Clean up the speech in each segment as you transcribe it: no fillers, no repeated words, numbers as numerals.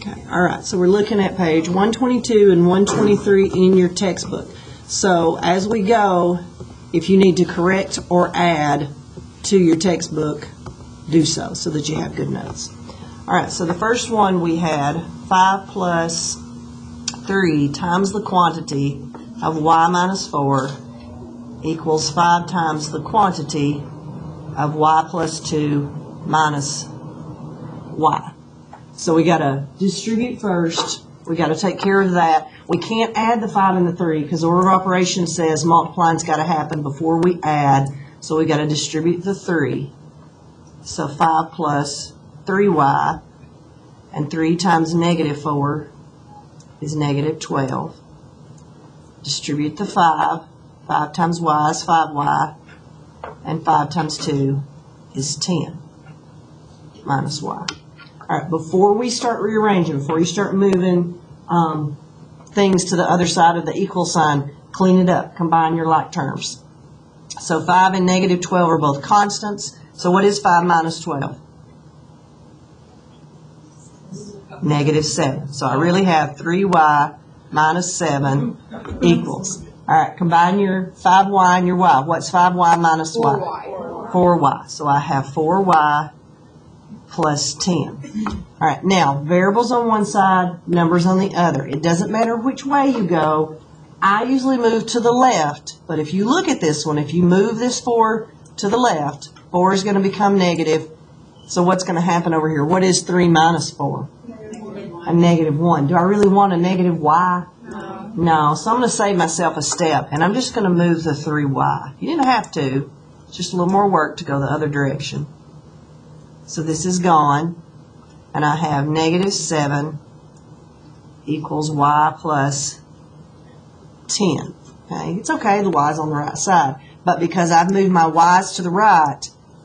Okay, all right, so we're looking at page 122 and 123 in your textbook. So as we go, if you need to correct or add to your textbook, do so that you have good notes. All right, so the first one we had 5 plus 3 times the quantity of y minus 4 equals 5 times the quantity of y plus 2 minus y. So we got to distribute first. We got to take care of that. We can't add the 5 and the 3 because order of operations says multiplying's got to happen before we add. So we got to distribute the 3. So 5 plus 3y, and 3 times negative 4 is negative 12. Distribute the 5. 5 times y is 5y, and 5 times 2 is 10 minus y. All right, before we start rearranging, before you start moving things to the other side of the equal sign, clean it up, combine your like terms. So 5 and negative 12 are both constants. So what is 5 minus 12? Negative 7. So I really have 3y minus 7 equals. All right, combine your 5y and your y. What's 5y minus y? 4y. 4y. So I have 4y plus 10. All right, now, variables on one side, numbers on the other. It doesn't matter which way you go. I usually move to the left, but if you look at this one, if you move this 4 to the left, 4 is going to become negative. So what's going to happen over here? What is 3 minus 4? A negative 1. Do I really want a negative y? No. So I'm going to save myself a step, and I'm just going to move the 3y. You didn't have to. It's just a little more work to go the other direction. So this is gone, and I have negative 7 equals y plus 10. Okay, it's okay, the y's on the right side. But because I've moved my y's to the right,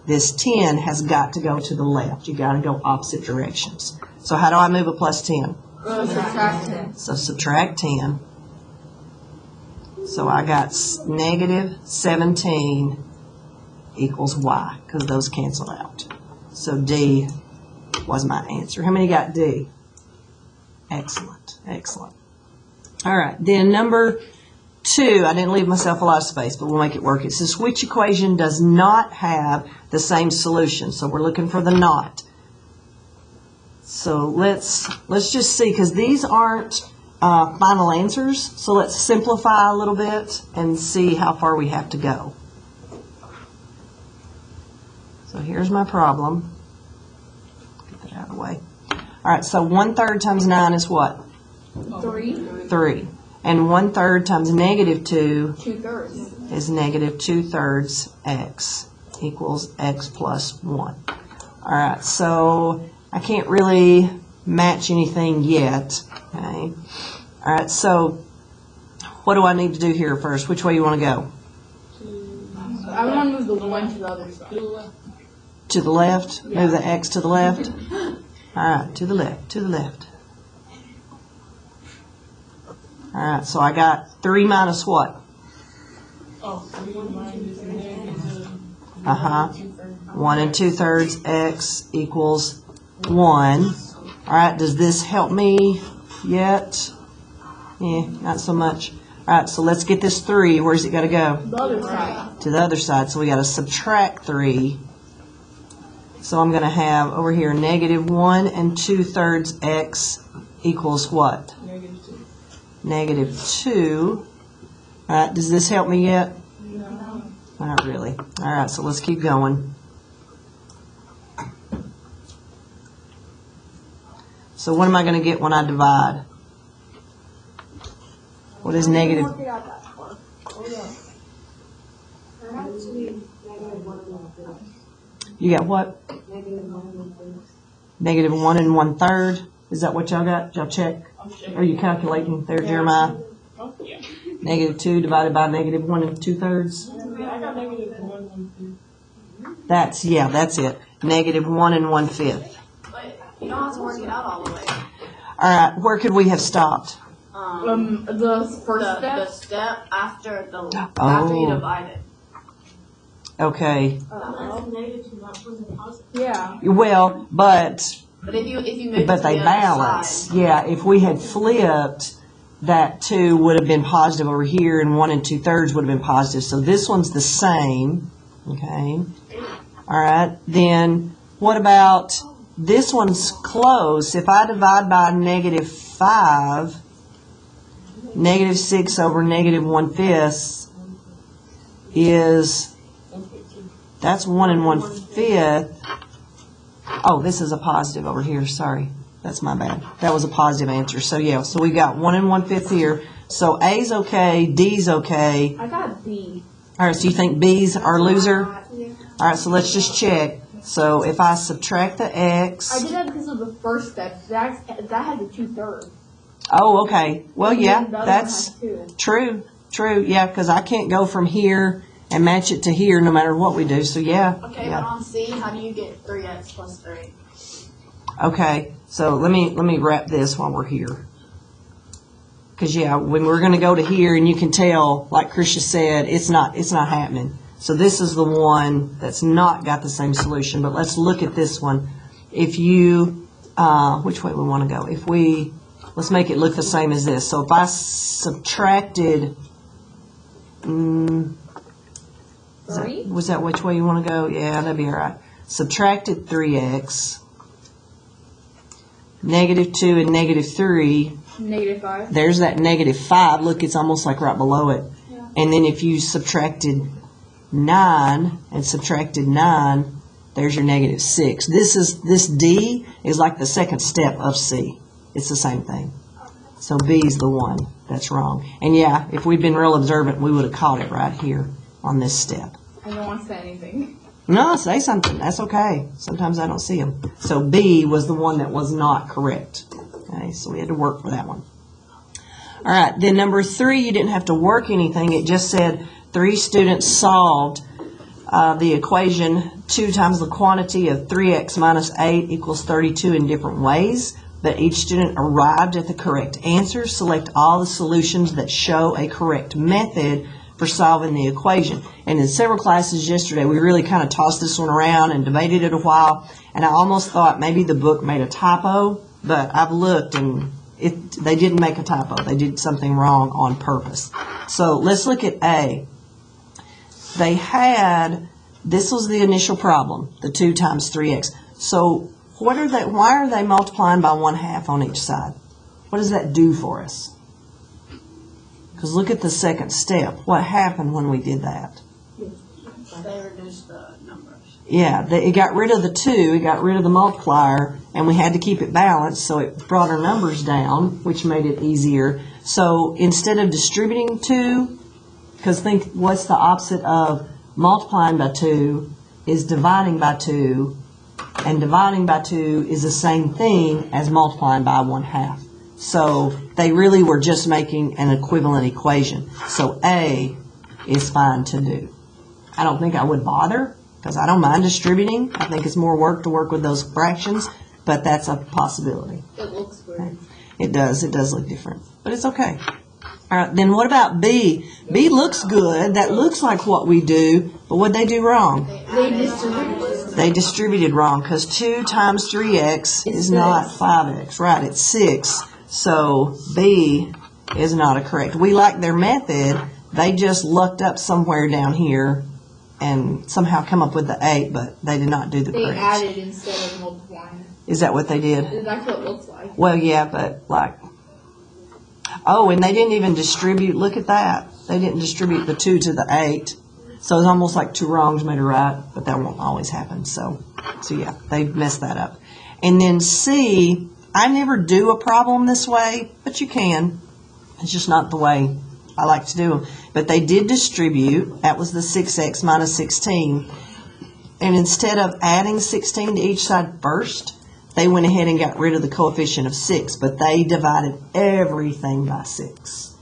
this 10 has got to go to the left. You've got to go opposite directions. So how do I move a plus 10? Subtract 10. So subtract 10. So I got negative 17 equals y, because those cancel out. So D was my answer. How many got D? Excellent, excellent. All right, then number 2, I didn't leave myself a lot of space, but we'll make it work. It says which equation does not have the same solution? So we're looking for the not. So let's just see, because these aren't final answers. So let's simplify a little bit and see how far we have to go. So here's my problem. Get that out of the way. All right, so 1/3 times 9 is what? 3. 3. And 1/3 times negative 2 2/3. is negative 2/3 x equals x plus 1. All right, so I can't really match anything yet. Okay. All right, so what do I need to do here first? Which way you want to go? I want to move the 1 to the other side. To the left? Move the x to the left? All right, to the left, to the left. All right, so I got 3 minus what? 1 and 2/3 x equals 1. All right, does this help me yet? Not so much. All right, so let's get this 3. Where's it got to go? The other side. To the other side. So we got to subtract 3. So I'm going to have over here negative 1 and 2/3 x equals what? Negative 2. All right, does this help me yet? No. Not really. All right, so let's keep going. So what am I going to get when I divide? What is negative? You got what? Negative 1 and 1/3. Is that what y'all got? Y'all check? Are you calculating there, Jeremiah? Negative 2 divided by negative 1 and 2/3. That's it. Negative 1 and 1/5. You don't have to work it out all the way. All right, where could we have stopped? The first step. The step after Oh. after you divide it. Okay. Yeah. Well, but But if you move it but to they the other balance. side, Yeah, if we had flipped, that 2 would have been positive over here, and 1 2/3 would have been positive. So this one's the same. Okay. All right. Then what about this one's close? If I divide by -5, -6 over -1/5 is, that's 1 1/5. Oh, this is a positive over here. Sorry. That's my bad. That was a positive answer. So yeah, so we got 1 1/5 here. So A's okay, D's okay. I got B. All right, so you think B's our loser? All right, so let's just check. So if I subtract the X. I did that because of the first step. That had the 2/3. Oh, okay. Well, yeah, The other one that's has 2. true. True, yeah, because I can't go from here and match it to here no matter what we do. So yeah. okay, Yeah. but on C, how do you get 3x plus 3? Okay, so let me wrap this while we're here. Because yeah, when we're going to go to here, and you can tell, like Krisha said, it's not happening. So this is the one that's not got the same solution. But let's look at this one. If you, which way we want to go? If we, let's make it look the same as this. So if I subtracted, was that which way you want to go? Yeah, that'd be all right. Subtracted 3x. -2 and -3, -5. there's that -5. Look, it's almost like right below it. Yeah. And then if you subtracted 9 and subtracted 9, there's your -6. This D is like the second step of C. It's the same thing. So B is the one that's wrong. And yeah, if we'd been real observant, we would have caught it right here on this step. I don't want to say anything. No, say something. That's okay. Sometimes I don't see them. So B was the one that was not correct. Okay, so we had to work for that one. All right, then number 3, you didn't have to work anything. It just said 3 students solved the equation 2 times the quantity of 3x minus 8 equals 32 in different ways, but each student arrived at the correct answer. Select all the solutions that show a correct method for solving the equation. And in several classes yesterday, we really kind of tossed this one around and debated it a while, and I almost thought maybe the book made a typo, but I've looked and they didn't make a typo. They did something wrong on purpose. So let's look at A. They had, this was the initial problem, the 2 times 3x. So why are they multiplying by 1/2 on each side? What does that do for us? Because look at the second step. What happened when we did that? They reduced the numbers. Yeah, it got rid of the 2, it got rid of the multiplier, and we had to keep it balanced, so it brought our numbers down, which made it easier. So instead of distributing 2, because think what's the opposite of multiplying by 2 is dividing by 2, and dividing by 2 is the same thing as multiplying by 1/2. So they really were just making an equivalent equation. So A is fine to do. I don't think I would bother because I don't mind distributing. I think it's more work to work with those fractions, but that's a possibility. It looks weird. It does look different, but it's okay. All right, then what about B? B looks good. That looks like what we do, but what'd they do wrong? They distributed. They distributed wrong because 2 times 3x is not 5x. Right, it's 6. So B is not a correct. We like their method. They just looked up somewhere down here and somehow come up with the 8, but they did not do the They correct. added instead of multiplying. Is that what they did? That's what it looks like. Well, yeah, but like, oh, and they didn't even distribute. Look at that. They didn't distribute the 2 to the 8. So it's almost like 2 wrongs made a right, but that won't always happen. So yeah, they messed that up. And then C, I never do a problem this way, but you can. It's just not the way I like to do them. But they did distribute. That was the 6x minus 16. And instead of adding 16 to each side first, they went ahead and got rid of the coefficient of 6. But they divided everything by 6.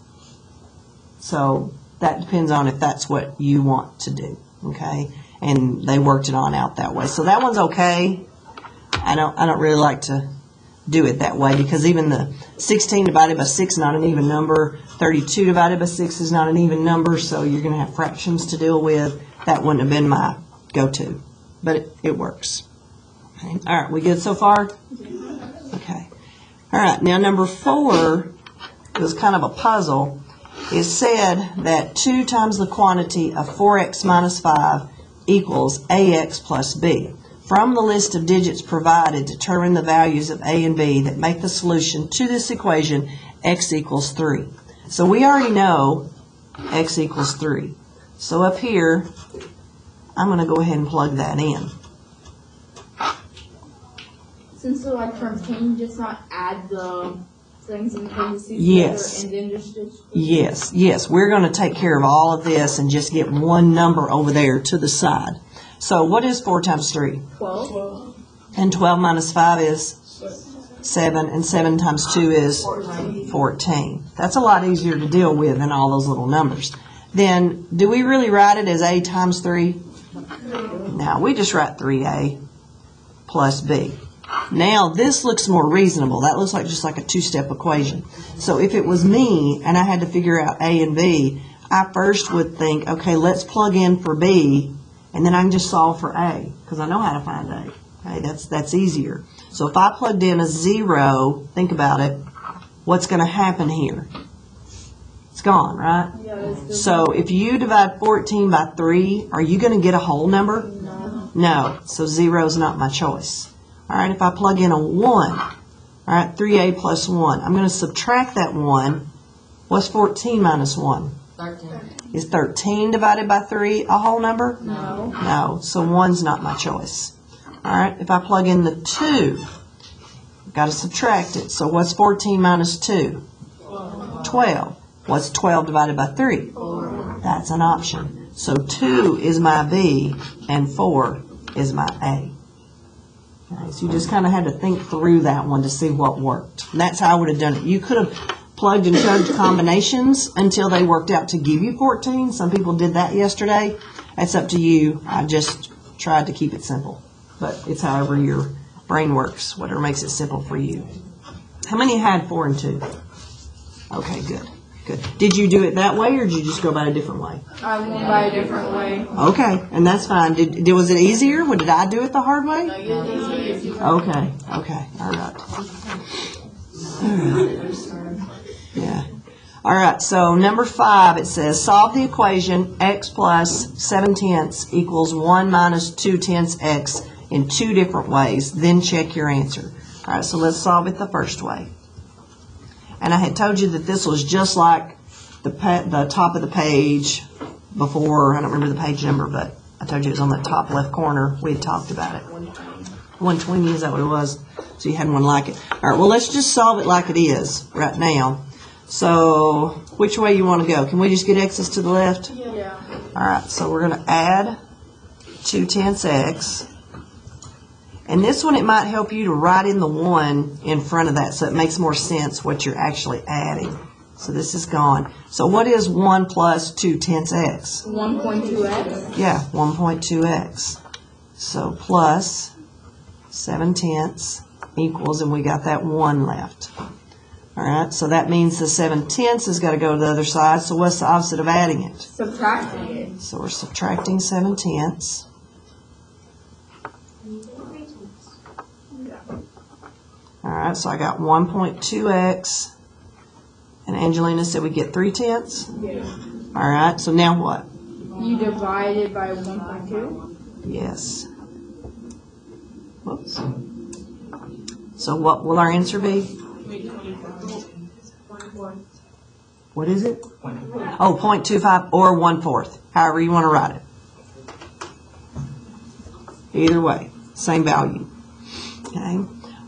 So that depends on if that's what you want to do. Okay? And they worked it on out that way. So that one's okay. I don't really like to do it that way because even the 16 divided by 6 is not an even number. 32 divided by 6 is not an even number, so you're going to have fractions to deal with. That wouldn't have been my go-to, but it works. Okay. All right, we good so far? All right, now number 4 is kind of a puzzle. It said that 2 times the quantity of 4x minus 5 equals ax plus b. From the list of digits provided, determine the values of a and b that make the solution to this equation x equals 3. So we already know x equals 3. So up here, I'm going to go ahead and plug that in. Since they're like terms, can you just not add the things in the parentheses Yes. together and then just Yes, we're going to take care of all of this and just get one number over there to the side. So what is 4 times 3? 12? And 12 minus 5 is 7, and 7 times 2 is 14. That's a lot easier to deal with than all those little numbers. Then, do we really write it as a times 3? No, we just write 3a plus b. Now, this looks more reasonable. That looks like just like a 2-step equation. So if it was me and I had to figure out a and b, I first would think, okay, let's plug in for b, and then I can just solve for a, because I know how to find a. Okay, that's easier. So if I plugged in a 0, think about it, what's going to happen here? It's gone, right? Yeah, that's So if you divide 14 by 3, are you going to get a whole number? no. No, so 0 is not my choice. All right, if I plug in a 1, all right, 3a plus 1, I'm going to subtract that 1. What's 14 minus 1? 13. Is 13 divided by 3 a whole number? No. No, so 1's not my choice. All right, if I plug in the 2, I've got to subtract it. So what's 14 minus 2? 12. What's 12 divided by 3? 4. That's an option. So 2 is my B and 4 is my A. Okay, so you just kind of had to think through that one to see what worked. And that's how I would have done it. You could have plugged and chugged combinations until they worked out to give you 14. Some people did that yesterday. That's up to you. I just tried to keep it simple. But it's however your brain works, whatever makes it simple for you. How many had 4 and 2? Okay, good. Good. Did you do it that way, or did you just go about a different way? I went by a different way. Okay, and that's fine. Was it easier? Or did I do it the hard way? No, you didn't see it. Okay, all right. Yeah. All right, so number 5, it says, solve the equation x plus 7/10 equals 1 minus 2/10 x in 2 different ways, then check your answer. All right, so let's solve it the first way. And I had told you that this was just like the top of the page before. I don't remember the page number, but I told you it was on the top left corner. We had talked about it. 120, is that what it was? So you had one like it. All right, well, let's just solve it like it is right now. So which way you want to go? Can we just get x's to the left? Yeah. All right, so we're going to add 2/10 x. And this one, it might help you to write in the 1 in front of that so it makes more sense what you're actually adding. So this is gone. So what is 1 plus 2/10 x? 1.2x. Yeah, 1.2x. So plus 7/10 equals, and we got that 1 left. All right, so that means the 7/10 has got to go to the other side. So what's the opposite of adding it? Subtracting it. So we're subtracting 7/10. All right, so I got 1.2x, and Angelina said we get 3/10. Yeah. All right, so now what? You divide it by 1.2. Yes. Whoops. So what will our answer be? What is it? Oh, 0.25 or 1/4, however you want to write it. Either way, same value. Okay.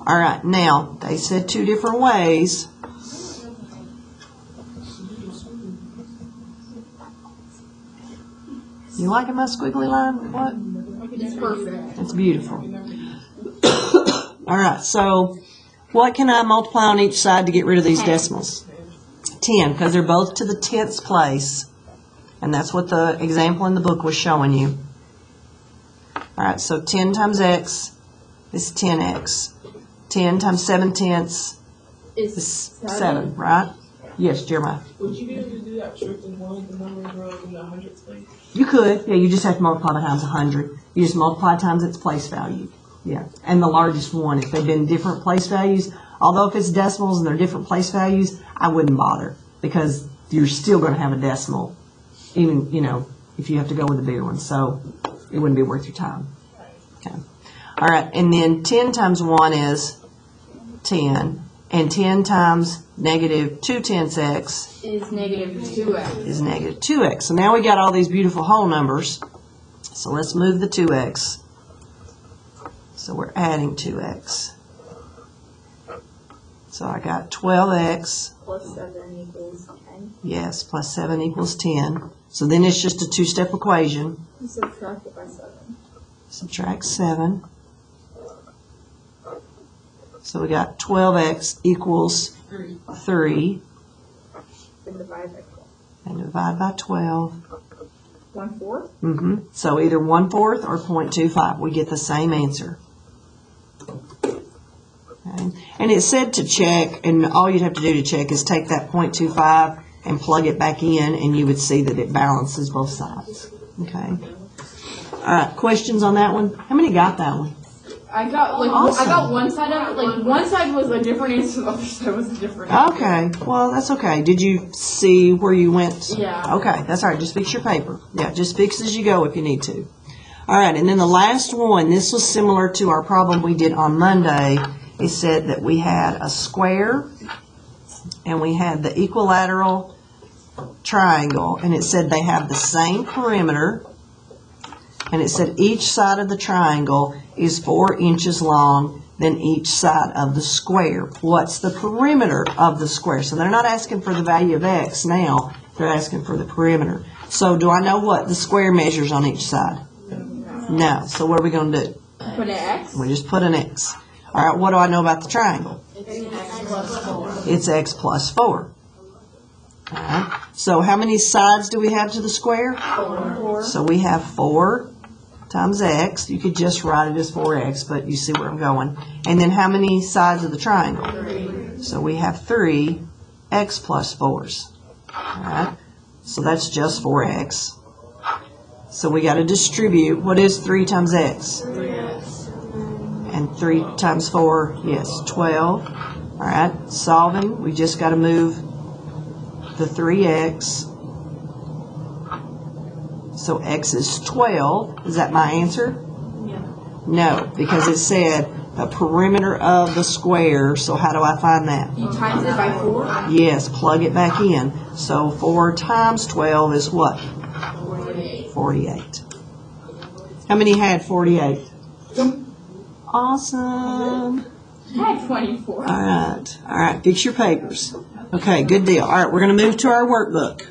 All right, now, they said 2 different ways. You liking my squiggly line? What? It's perfect. It's beautiful. All right, so what can I multiply on each side to get rid of these decimals? 10, because they're both to the 10th place, and that's what the example in the book was showing you. All right, so 10 times x is 10x. 10 times 7/10 is 7, right? Yes, Jeremiah. Would you be able to do that trick and one the numbers row in the hundreds place? You could. Yeah, you just have to multiply by times 100. You just multiply times its place value. Yeah, and the largest one, if they've been different place values, although if it's decimals and they're different place values, I wouldn't bother, because you're still gonna have a decimal, even, if you have to go with the bigger one, so it wouldn't be worth your time. Okay. All right, and then 10 times 1 is 10, and 10 times negative 2/10 x Is negative 2x. is negative 2x. So now we got all these beautiful whole numbers. So let's move the 2x. So we're adding 2x. So I got 12x, Plus 7 equals 10. yes, plus 7 equals 10. So then it's just a two-step equation. You subtract it by 7. Subtract 7. So we got 12x equals 3, Then divide by 12. and divide by 12. 1/4? So either 1/4 or 0.25. We get the same answer. Okay. And it said to check, and all you'd have to do to check is take that 0.25 and plug it back in, and you would see that it balances both sides. Okay. All right, questions on that one? How many got that one? I got Awesome. I got one side of it. Like one side was a different answer, the other side was a different answer. Okay, well, that's okay. Did you see where you went? Yeah. Okay, that's all right. Just fix your paper. Yeah, just fix as you go if you need to. All right, and then the last one, this was similar to our problem we did on Monday. It said that we had a square and we had the equilateral triangle, and it said they have the same perimeter, and it said each side of the triangle is 4 inches long than each side of the square. What's the perimeter of the square? So they're not asking for the value of x now, they're asking for the perimeter. So do I know what the square measures on each side? No. So what are we going to do? Put an X. We just put an x. All right, what do I know about the triangle? It's X plus 4. It's x plus 4. All right. So how many sides do we have to the square? 4. So we have 4 times x. You could just write it as 4x, but you see where I'm going. And then how many sides of the triangle? 3. So we have 3 x plus 4s. All right. So that's just 4x. So we got to distribute. What is 3 times x? 3x. And 3 times 4, yes, 12. All right. Solving, we just got to move the 3x. So x is 12. Is that my answer? Yeah. No, because it said the perimeter of the square. So how do I find that? You times it by 4. Yes, plug it back in. So 4 times 12 is what? 48. 48. How many had 48? Awesome. I had 24. All right. Fix your papers. Okay, good deal. All right, we're going to move to our workbook.